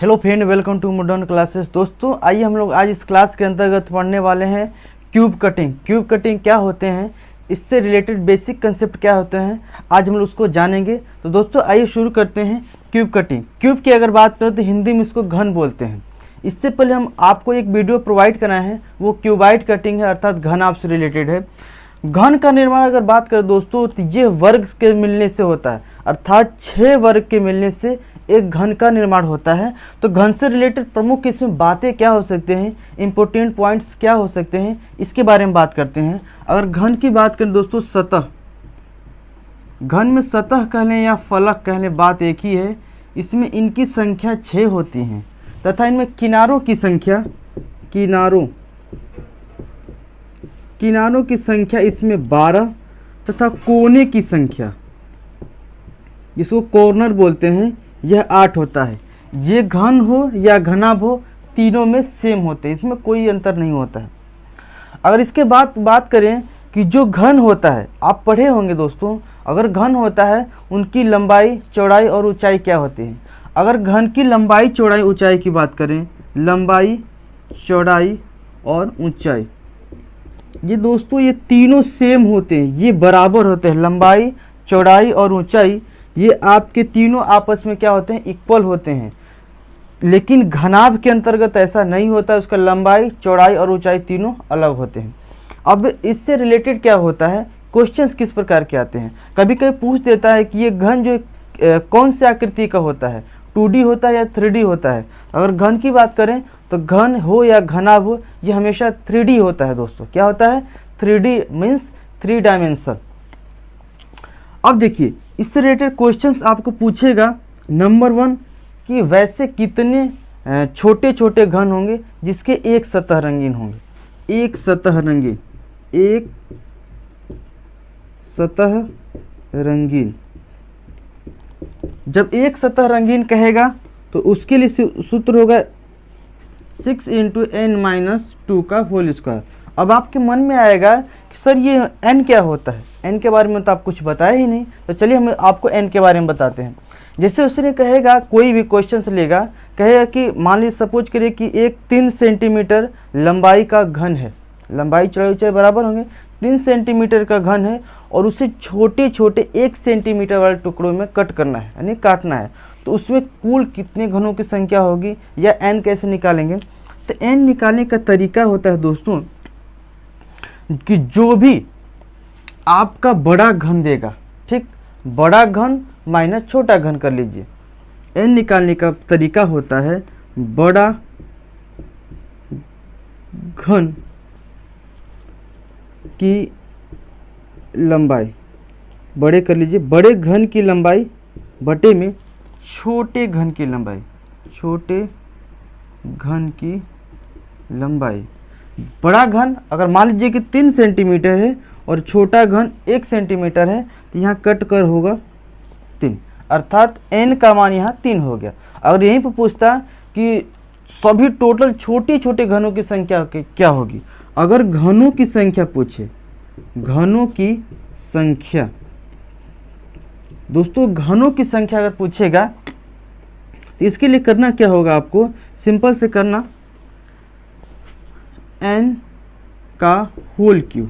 Hello friend, welcome to modern classes. दोस्तों आइए हम लोग आज इस क्लास के अंतर्गत पढ़ने वाले हैं क्यूब कटिंग। क्यूब कटिंग क्या होते हैं, इससे रिलेटेड बेसिक कंसेप्ट क्या होते हैं, आज हम लोग उसको जानेंगे। तो दोस्तों आइए शुरू करते हैं क्यूब कटिंग। क्यूब की अगर बात करें तो हिंदी में इसको घन बोलते हैं। इससे पहले हम आपको एक वीडियो प्रोवाइड कराए हैं, वो क्यूबाइड कटिंग है, अर्थात घन आप से रिलेटेड है। घन का निर्माण अगर बात करें दोस्तों तो ये वर्ग के मिलने से होता है, अर्थात 6 वर्ग के मिलने से एक घन का निर्माण होता है। तो घन से रिलेटेड प्रमुख इसमें बातें क्या हो सकते हैं, इंपॉर्टेंट पॉइंट्स क्या हो सकते हैं, इसके बारे में बात करते हैं। अगर घन की बात करें दोस्तों, सतह, घन में सतह कह लें या फलक कह लें, बात एक ही है। इसमें इनकी संख्या 6 होती हैं तथा इनमें किनारों की संख्या, किनारों की संख्या इसमें 12 तथा कोने की संख्या, जिसको कॉर्नर बोलते हैं, यह 8 होता है। ये घन हो या घनाभ हो, तीनों में सेम होते हैं, इसमें कोई अंतर नहीं होता है। अगर इसके बाद बात करें कि जो घन होता है, आप पढ़े होंगे दोस्तों, अगर घन होता है उनकी लंबाई, चौड़ाई और ऊंचाई क्या होती है। अगर घन की लंबाई, चौड़ाई, ऊंचाई की बात करें, लंबाई, चौड़ाई और ऊंचाई, ये दोस्तों ये तीनों सेम होते हैं, ये बराबर होते हैं। लंबाई, चौड़ाई और ऊंचाई ये आपके तीनों आपस में क्या होते हैं, इक्वल होते हैं। लेकिन घनाभ के अंतर्गत ऐसा नहीं होता है, उसका लंबाई, चौड़ाई और ऊंचाई तीनों अलग होते हैं। अब इससे रिलेटेड क्या होता है, क्वेश्चंस किस प्रकार के आते हैं। कभी कभी पूछ देता है कि ये घन जो कौन सी आकृति का होता है, 2D होता है या 3D होता है। अगर घन की बात करें तो घन हो या घनाभ हो, ये हमेशा 3D होता है दोस्तों। क्या होता है, 3D मीन्स 3 डायमेंशन। अब देखिए इससे रिलेटेड क्वेश्चंस आपको पूछेगा। नंबर 1 कि वैसे कितने छोटे छोटे घन होंगे जिसके एक सतह रंगीन होंगे। एक सतह रंगीन, एक सतह रंगीन। जब एक सतह रंगीन कहेगा तो उसके लिए सूत्र होगा 6 × n-2 का होल स्क्वायर। अब आपके मन में आएगा कि सर ये n क्या होता है, n के बारे में तो आप कुछ बताया ही नहीं। तो चलिए हम आपको n के बारे में बताते हैं। जैसे उसने कहेगा, कोई भी क्वेश्चन लेगा, कहेगा कि मान लीजिए सपोज करिए कि एक 3 सेंटीमीटर लंबाई का घन है, लंबाई चौड़ाई ऊंचाई बराबर होंगे, 3 सेंटीमीटर का घन है और उसे छोटे छोटे 1 सेंटीमीटर वाले टुकड़ों में कट करना है, यानी काटना है। तो उसमें कुल कितने घनों की संख्या होगी या n कैसे निकालेंगे। तो n निकालने का तरीका होता है दोस्तों कि जो भी आपका बड़ा घन देगा, ठीक, बड़ा घन माइनस छोटा घन कर लीजिए। n निकालने का तरीका होता है बड़ा घन की लंबाई, बड़े कर लीजिए, बड़े घन की लंबाई बटे में छोटे घन की लंबाई, छोटे घन की लंबाई। बड़ा घन अगर मान लीजिए कि 3 सेंटीमीटर है और छोटा घन 1 सेंटीमीटर है, तो यहाँ कट कर होगा 3, अर्थात n का मान यहाँ 3 हो गया। अगर यहीं पर पूछता कि सभी टोटल छोटे छोटे घनों की संख्या क्या होगी, अगर घनों की संख्या पूछे, घनों की संख्या, दोस्तों घनों की संख्या अगर पूछेगा तो इसके लिए करना क्या होगा, आपको सिंपल से करना n का होल क्यू,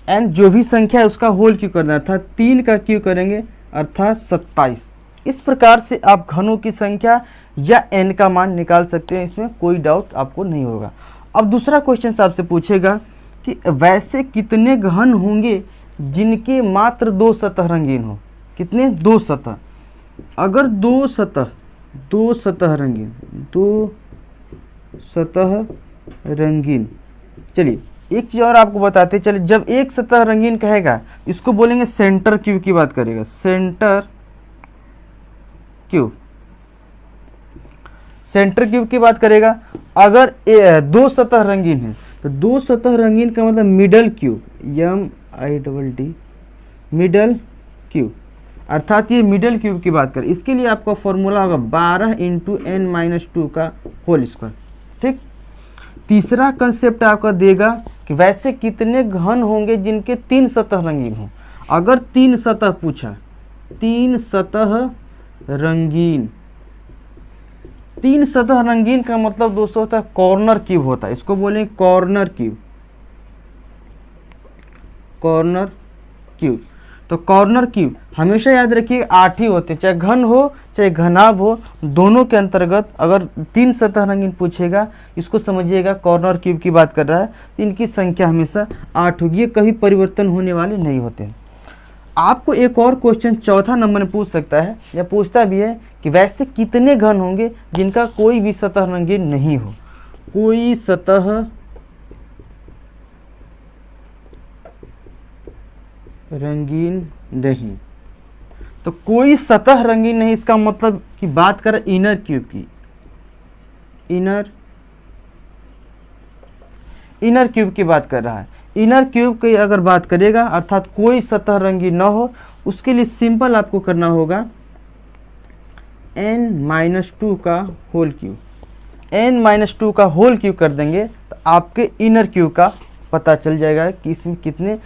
n जो भी संख्या है उसका होल क्यू करना, अर्थात 3 का क्यू करेंगे, अर्थात 27। इस प्रकार से आप घनों की संख्या या n का मान निकाल सकते हैं, इसमें कोई डाउट आपको नहीं होगा। अब दूसरा क्वेश्चन आपसे पूछेगा कि वैसे कितने घन होंगे जिनके मात्र 2 सतह रंगीन हो। कितने, 2 सतह। अगर 2 सतह रंगीन, 2 सतह रंगीन। चलिए एक चीज़ और आपको बताते हैं। चलिए जब एक सतह रंगीन कहेगा इसको बोलेंगे सेंटर क्यूब की बात करेगा, सेंटर क्यूब, सेंटर क्यूब की बात करेगा। अगर 2 सतह रंगीन है तो 2 सतह रंगीन का मतलब middle cube, MIDD, middle cube, अर्थात ये मिडल क्यूब की बात करें। इसके लिए आपका फॉर्मूला होगा 12 × n-2 का होल स्क्वायर, ठीक। तीसरा कंसेप्ट आपका देगा कि वैसे कितने घन होंगे जिनके 3 सतह रंगीन हो। अगर 3 सतह पूछा, 3 सतह रंगीन, तीन सतह रंगीन का मतलब दोस्तों होता है कॉर्नर क्यूब होता है, इसको बोलेंगे कॉर्नर क्यूब, कॉर्नर क्यूब। तो कॉर्नर क्यूब हमेशा याद रखिए 8 ही होते हैं, चाहे घन हो चाहे घनाभ हो, दोनों के अंतर्गत अगर तीन सतह रंगीन पूछेगा, इसको समझिएगा कॉर्नर क्यूब की बात कर रहा है, तो इनकी संख्या हमेशा 8 होगी, ये कभी परिवर्तन होने वाले नहीं होते हैं। आपको एक और क्वेश्चन चौथा नंबर में पूछ सकता है या पूछता भी है कि वैसे कितने घन होंगे जिनका कोई भी सतह रंगीन नहीं हो, कोई सतह रंगीन नहीं। तो कोई सतह रंगीन नहीं, इसका मतलब कि बात कर इनर क्यूब की, इनर क्यूब की बात कर रहा है। इनर क्यूब की अगर बात करेगा अर्थात कोई सतह रंगीन न हो, उसके लिए सिंपल आपको करना होगा n-2 का होल क्यूब, n-2 का होल क्यूब कर देंगे तो आपके इनर क्यूब का पता चल जाएगा कि इसमें कितने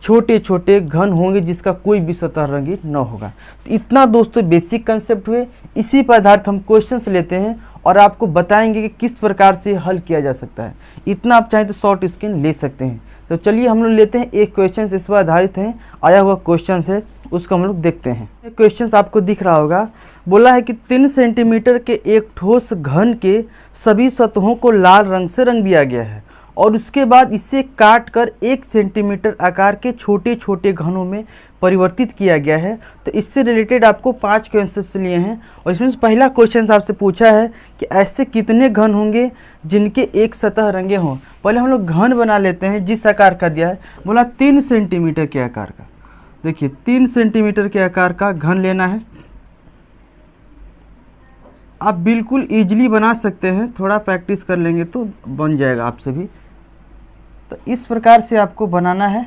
छोटे छोटे घन होंगे जिसका कोई भी सतह रंगीन न होगा। तो इतना दोस्तों बेसिक कंसेप्ट हुए, इसी पर आधारित हम क्वेश्चंस लेते हैं और आपको बताएंगे कि किस प्रकार से हल किया जा सकता है। इतना आप चाहें तो शॉर्ट स्क्रीन ले सकते हैं। तो चलिए हम लोग लेते हैं एक क्वेश्चन इस पर आधारित है, आया हुआ क्वेश्चन है, उसको हम लोग देखते हैं। क्वेश्चन आपको दिख रहा होगा, बोला है कि 3 सेंटीमीटर के एक ठोस घन के सभी सतहों को लाल रंग से रंग दिया गया है और उसके बाद इसे काट कर 1 सेंटीमीटर आकार के छोटे छोटे घनों में परिवर्तित किया गया है। तो इससे रिलेटेड आपको 5 क्वेश्चन लिए हैं और इसमें पहला क्वेश्चन आपसे पूछा है कि ऐसे कितने घन होंगे जिनके एक सतह रंगे हों। पहले हम लोग घन बना लेते हैं, जिस आकार का दिया है, बोला 3 सेंटीमीटर के आकार का। देखिए 3 सेंटीमीटर के आकार का घन लेना है, आप बिल्कुल ईजिली बना सकते हैं, थोड़ा प्रैक्टिस कर लेंगे तो बन जाएगा आपसे भी। तो इस प्रकार से आपको बनाना है।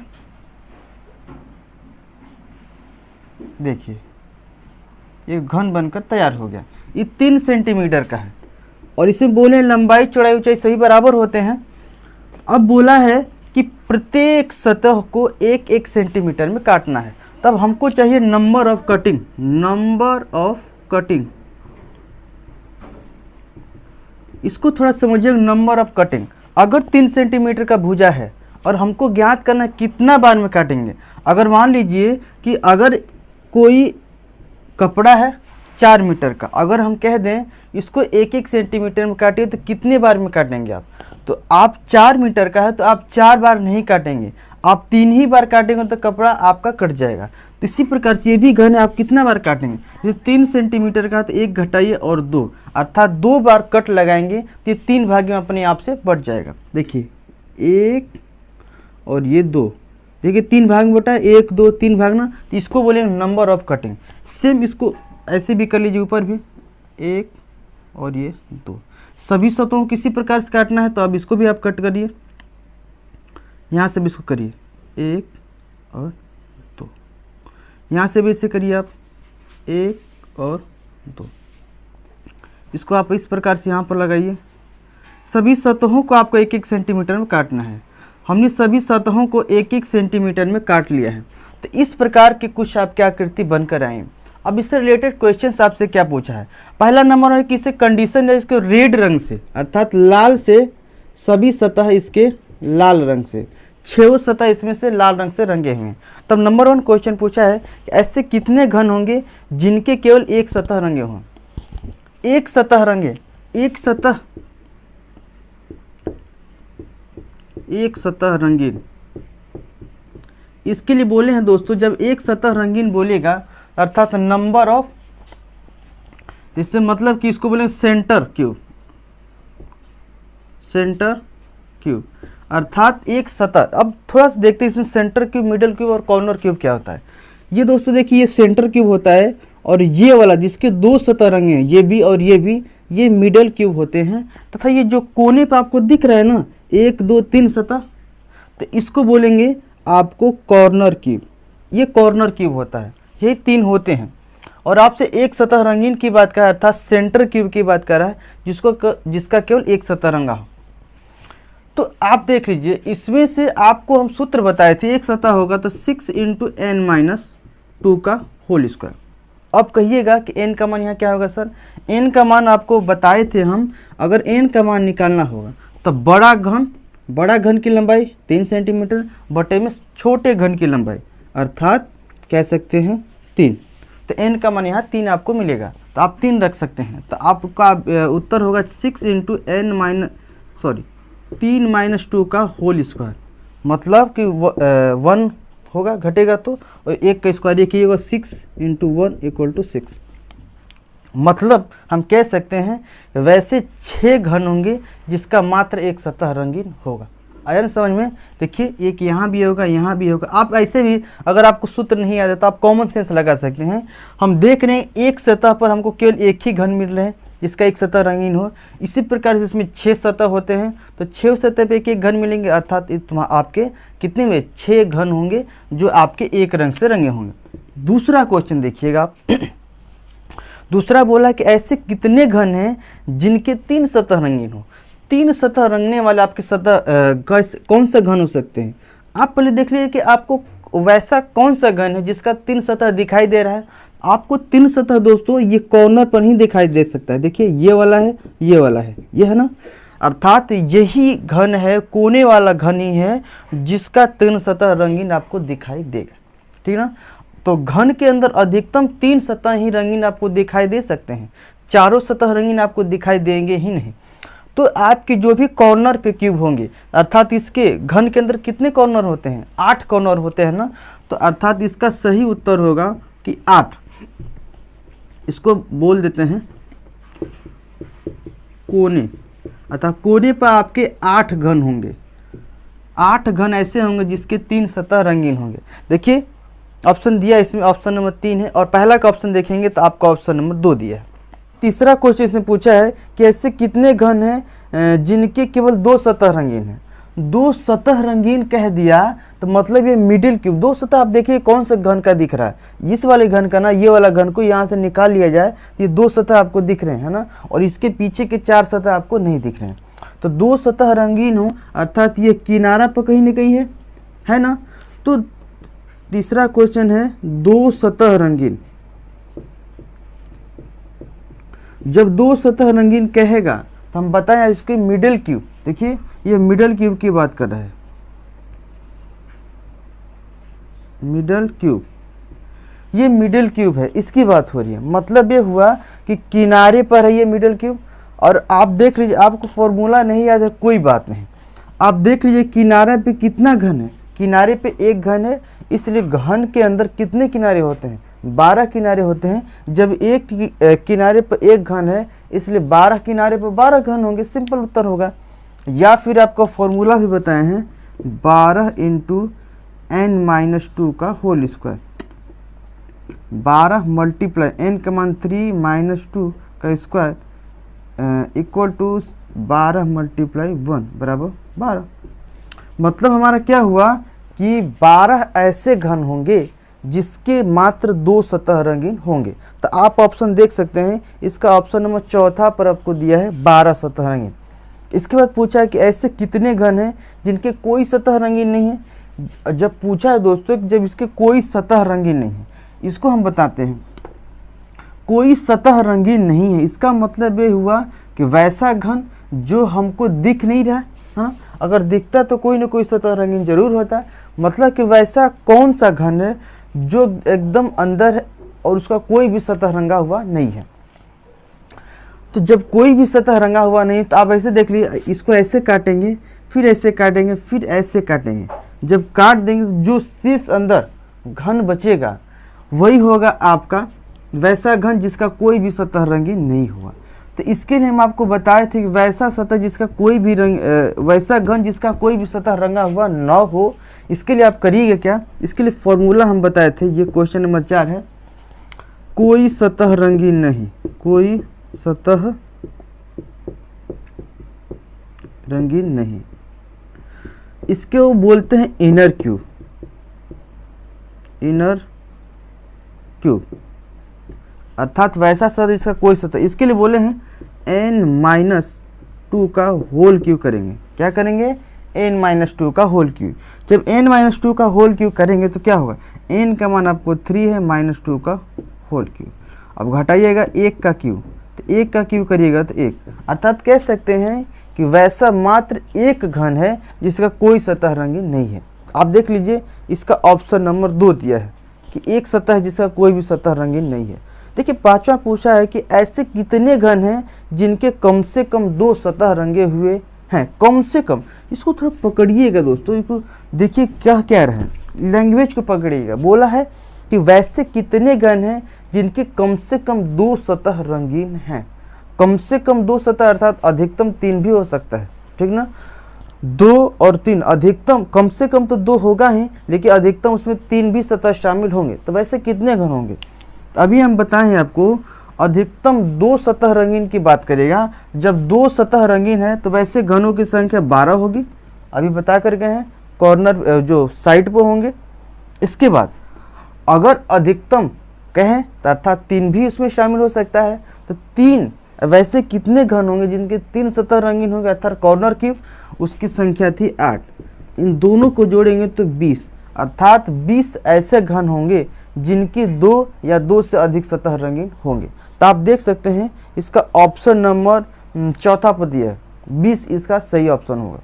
देखिए ये घन बनकर तैयार हो गया, ये 3 सेंटीमीटर का है और इसे बोले लंबाई चौड़ाई ऊंचाई सही बराबर होते हैं। अब बोला है कि प्रत्येक सतह को 1-1 सेंटीमीटर में काटना है, तब हमको चाहिए number of cutting, number of cutting. इसको थोड़ा समझिए, नंबर ऑफ कटिंग। अगर 3 सेंटीमीटर का भुजा है और हमको ज्ञात करना है कितना बार में काटेंगे। अगर मान लीजिए कि अगर कोई कपड़ा है 4 मीटर का, अगर हम कह दें इसको 1-1 सेंटीमीटर में काटिए तो कितने बार में काटेंगे आप? तो आप 4 मीटर का है तो आप 4 बार नहीं काटेंगे, आप 3 ही बार काटेंगे तो कपड़ा आपका कट जाएगा। तो इसी प्रकार से ये भी घन है, आप कितना बार काटेंगे? ये 3 सेंटीमीटर का तो 1 घटाइए और 2, अर्थात 2 बार कट लगाएंगे तो ये 3 भाग में अपने आप से बढ़ जाएगा। देखिए 1 और ये 2, देखिए 3 भाग में बटा, 1 2 3 भाग ना, तो इसको बोलेंगे नंबर ऑफ कटिंग। सेम इसको ऐसे भी कर लीजिए, ऊपर भी 1 और ये 2, सभी सतहों को किसी प्रकार से काटना है तो अब इसको भी आप कट करिए, यहाँ से भी इसको करिए 1 और 2, यहाँ से भी इसे करिए आप 1 और 2, इसको आप इस प्रकार से यहाँ पर लगाइए। सभी सतहों को आपको 1-1 सेंटीमीटर में काटना है। हमने सभी सतहों को 1-1 सेंटीमीटर में काट लिया है। तो इस प्रकार के कुछ आपकी आकृति बनकर आए। अब इससे रिलेटेड क्वेश्चन आपसे क्या पूछा है? पहला नंबर है कि इसे कंडीशन है इसके रेड रंग से, अर्थात लाल से, सभी सतह इसके लाल रंग से, 6 सतह इसमें से लाल रंग से रंगे हुए हैं। तब नंबर 1 क्वेश्चन पूछा है कि ऐसे कितने घन होंगे जिनके केवल एक सतह रंगे हों? एक सतह रंगे, एक सतह रंगीन। इसके लिए बोले हैं दोस्तों, जब एक सतह रंगीन बोलेगा अर्थात नंबर ऑफ, इससे मतलब कि इसको बोलेंगे सेंटर क्यूब, सेंटर क्यूब अर्थात एक सतह। अब थोड़ा सा देखते हैं इसमें सेंटर क्यूब, मिडल क्यूब और कॉर्नर क्यूब क्या होता है। ये दोस्तों देखिए, ये सेंटर क्यूब होता है और ये वाला जिसके 2 सतह रंगे हैं, ये भी और ये भी, ये मिडल क्यूब होते हैं। तथा ये जो कोने पर आपको दिख रहा है ना 1 2 3 सतह, तो इसको बोलेंगे आपको कॉर्नर क्यूब। ये कॉर्नर क्यूब होता है, यही 3 होते हैं। और आपसे एक सतह रंगीन की बात कर रहा है अर्थात सेंटर क्यूब की बात कर रहा है, जिसका केवल एक सतह रंगा हो। तो आप देख लीजिए, इसमें से आपको हम सूत्र बताए थे, एक सतह होगा तो 6 × n - 2 का होल स्क्वायर। अब कहिएगा कि n का मान यहाँ क्या होगा सर, n का मान आपको बताए थे हम, अगर n का मान निकालना होगा तो बड़ा घन की लंबाई 3 सेंटीमीटर बटे में छोटे घन की लंबाई अर्थात कह सकते हैं 3, तो n का मान यहाँ 3 आपको मिलेगा, तो आप 3 रख सकते हैं। तो आपका उत्तर होगा 6 इंटू तीन माइनस 2 का होल स्क्वायर, मतलब कि 1 होगा घटेगा तो, और 1 का स्क्वायर एक ही होगा, 6 इंटू 1 इक्वल टू 6। मतलब हम कह सकते हैं वैसे 6 घन होंगे जिसका मात्र एक सतह रंगीन होगा। आया ना समझ में? देखिए एक यहाँ भी होगा, यहाँ भी होगा। आप ऐसे भी अगर आपको सूत्र नहीं आता तो आप कॉमन सेंस लगा सकते हैं। हम देख रहे हैं एक सतह पर हमको केवल एक ही घन मिल रहे हैं जिसका एक सतह रंगीन हो। इसी प्रकार से इसमें 6 सतह होते हैं तो 6 सतह पे एक घन मिलेंगे, अर्थात आपके कितने हुए 6 घन होंगे जो आपके एक रंग से रंगे होंगे। दूसरा क्वेश्चन देखिएगा आप दूसरा बोला कि ऐसे कितने घन हैं जिनके 3 सतह रंगीन हो। 3 सतह रंगने वाले आपके सतह कौन सा घन हो सकते हैं? आप पहले देख लीजिए कि आपको वैसा कौन सा घन है जिसका 3 सतह दिखाई दे रहा है। आपको 3 सतह दोस्तों ये कॉर्नर पर ही दिखाई दे सकता है। देखिए ये वाला है, ये वाला है, ये है ना, अर्थात यही घन है, कोने वाला घन ही है जिसका 3 सतह रंगीन आपको दिखाई देगा। ठीक ना? तो घन के अंदर अधिकतम 3 सतह ही रंगीन आपको दिखाई दे सकते हैं, चारों सतह रंगीन आपको दिखाई देंगे ही नहीं। तो आपके जो भी कॉर्नर पे क्यूब होंगे, अर्थात इसके घन के अंदर कितने कॉर्नर होते हैं? 8 कॉर्नर होते हैं ना, तो अर्थात इसका सही उत्तर होगा कि 8। इसको बोल देते हैं कोने, अर्थात कोने पर आपके 8 घन होंगे। 8 घन ऐसे होंगे जिसके 3 सतह रंगीन होंगे। देखिए ऑप्शन दिया इसमें, ऑप्शन नंबर 3 है, और पहला का ऑप्शन देखेंगे तो आपका ऑप्शन नंबर 2 दिया है। तीसरा क्वेश्चन इसमें पूछा है कि ऐसे कितने घन हैं जिनके केवल 2 सतह रंगीन हैं। 2 सतह रंगीन कह दिया तो मतलब ये मिडिल क्यूब 2 सतह, आप देखिए कौन सा घन का दिख रहा है, इस वाले घन का ना, ये वाला घन को यहाँ से निकाल लिया जाए तो ये 2 सतह आपको दिख रहे हैं, है ना, और इसके पीछे के 4 सतह आपको नहीं दिख रहे हैं। तो 2 सतह रंगीन हो अर्थात ये किनारा पर कहीं ना कहीं है ना। तो तीसरा क्वेश्चन है 2 सतह रंगीन। जब 2 सतह रंगीन कहेगा तो हम बताएं इसके मिडिल क्यूब। देखिए ये मिडिल क्यूब की बात कर रहा है, मिडिल क्यूब, ये मिडिल क्यूब है, इसकी बात हो रही है। मतलब ये हुआ कि किनारे पर है ये मिडिल क्यूब, और आप देख लीजिए, आपको फॉर्मूला नहीं याद है कोई बात नहीं, आप देख लीजिए किनारे पे कितना घन है, किनारे पे 1 घन है, इसलिए घन के अंदर कितने किनारे होते हैं? 12 किनारे होते हैं। जब एक किनारे पर 1 घन है इसलिए 12 किनारे पर 12 घन होंगे, सिंपल उत्तर होगा। या फिर आपको फॉर्मूला भी बताए हैं 12 इंटू n-2 का होल स्क्वायर, 12 मल्टीप्लाई n का मान 3 - 2 का स्क्वायर इक्वल टू 12 मल्टीप्लाई 1 बराबर 12। मतलब हमारा क्या हुआ कि 12 ऐसे घन होंगे जिसके मात्र 2 सतह रंगीन होंगे। तो आप ऑप्शन देख सकते हैं, इसका ऑप्शन नंबर 4 पर आपको दिया है 12 सतह रंगीन। इसके बाद पूछा है कि ऐसे कितने घन हैं जिनके कोई सतह रंगीन नहीं है। जब पूछा है दोस्तों कि जब इसके कोई सतह रंगीन नहीं है, इसको हम बताते हैं कोई सतह रंगीन नहीं है, इसका मतलब ये हुआ कि वैसा घन जो हमको दिख नहीं रहा है ना, अगर दिखता तो कोई ना कोई सतह रंगीन जरूर होता। मतलब कि वैसा कौन सा घन है जो एकदम अंदर है और उसका कोई भी सतह रंगा हुआ नहीं है। तो जब कोई भी सतह रंगा हुआ नहीं तो आप ऐसे देख लीजिए, इसको ऐसे काटेंगे, फिर ऐसे काटेंगे, फिर ऐसे काटेंगे। जब काट देंगे जो शीर्ष अंदर घन बचेगा वही होगा आपका वैसा घन जिसका कोई भी सतह रंगीन नहीं हुआ। तो इसके लिए हम आपको बताए थे कि वैसा सतह जिसका कोई भी वैसा घन जिसका कोई भी सतह रंगा हुआ न हो, इसके लिए आप करिएगा क्या, इसके लिए फॉर्मूला हम बताए थे, ये क्वेश्चन नंबर 4 है। कोई सतह रंगीन नहीं, कोई सतह रंगीन नहीं, इसके वो बोलते हैं इनर क्यूब, इनर क्यूब, अर्थात वैसा सतह जिसका कोई सतह। इसके लिए बोले हैं n-2 का होल क्यूब करेंगे। क्या करेंगे? n-2 का होल क्यूब। जब n-2 का होल क्यूब करेंगे तो क्या होगा? n का मान आपको 3 है, -2 का होल क्यूब। अब घटाइएगा 1 का क्यू, तो 1 का क्यू करिएगा तो 1, अर्थात कह सकते हैं कि वैसा मात्र एक घन है जिसका कोई सतह रंगीन नहीं है। आप देख लीजिए इसका ऑप्शन नंबर 2 दिया है कि एक सतह है जिसका कोई भी सतह रंगीन नहीं है। देखिए 5वां पूछा है कि ऐसे कितने घन हैं जिनके कम से कम 2 सतह रंगे हुए हैं, कम से कम। इसको थोड़ा पकड़िएगा दोस्तों, इसको देखिए क्या कह रहे हैं, लैंग्वेज को पकड़िएगा। बोला है कि वैसे कितने घन हैं जिनके कम से कम 2 सतह रंगीन हैं। कम से कम 2 सतह अर्थात अधिकतम 3 भी हो सकता है, ठीक ना। 2 और 3, अधिकतम कम से कम तो 2 होगा ही, लेकिन अधिकतम उसमें 3 भी सतह शामिल होंगे। तो वैसे कितने घन होंगे, अभी हम बताएं आपको। अधिकतम 2 सतह रंगीन की बात करेगा, जब 2 सतह रंगीन है तो वैसे घनों की संख्या 12 होगी, अभी बता कर गए हैं, कॉर्नर जो साइड पे होंगे। इसके बाद अगर अधिकतम कहें तो अर्थात 3 भी उसमें शामिल हो सकता है, तो 3 वैसे कितने घन होंगे जिनके 3 सतह रंगीन होंगे अर्थात कॉर्नर क्यूब, उसकी संख्या थी 8। इन दोनों को जोड़ेंगे तो 20, अर्थात 20 ऐसे घन होंगे जिनकी 2 या 2 से अधिक सतह रंगीन होंगे। तो आप देख सकते हैं इसका ऑप्शन नंबर 4 पर दिया है, 20 इसका सही ऑप्शन होगा।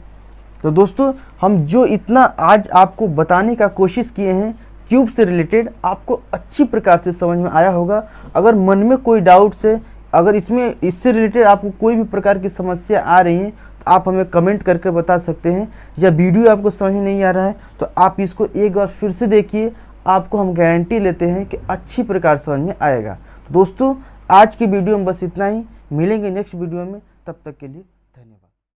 तो दोस्तों हम जो इतना आज आपको बताने का कोशिश किए हैं क्यूब से रिलेटेड, आपको अच्छी प्रकार से समझ में आया होगा। अगर मन में कोई डाउट्स है, अगर इससे रिलेटेड आपको कोई भी प्रकार की समस्या आ रही है तो आप हमें कमेंट करके बता सकते हैं, या वीडियो आपको समझ में नहीं आ रहा है तो आप इसको एक बार फिर से देखिए, आपको हम गारंटी लेते हैं कि अच्छी प्रकार समझ में आएगा। तो दोस्तों आज की वीडियो में बस इतना ही, मिलेंगे नेक्स्ट वीडियो में, तब तक के लिए